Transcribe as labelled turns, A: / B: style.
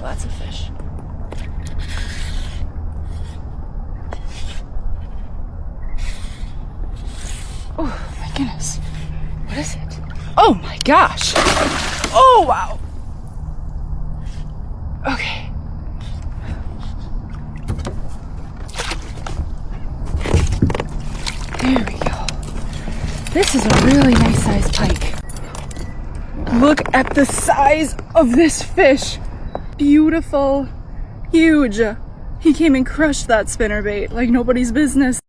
A: lots of fish. Oh my goodness. What is it? Oh my gosh. Oh wow. Okay. There we go. This is a really nice sized pike. Look at the size of this fish. Beautiful. Huge. He came and crushed that spinnerbait like nobody's business.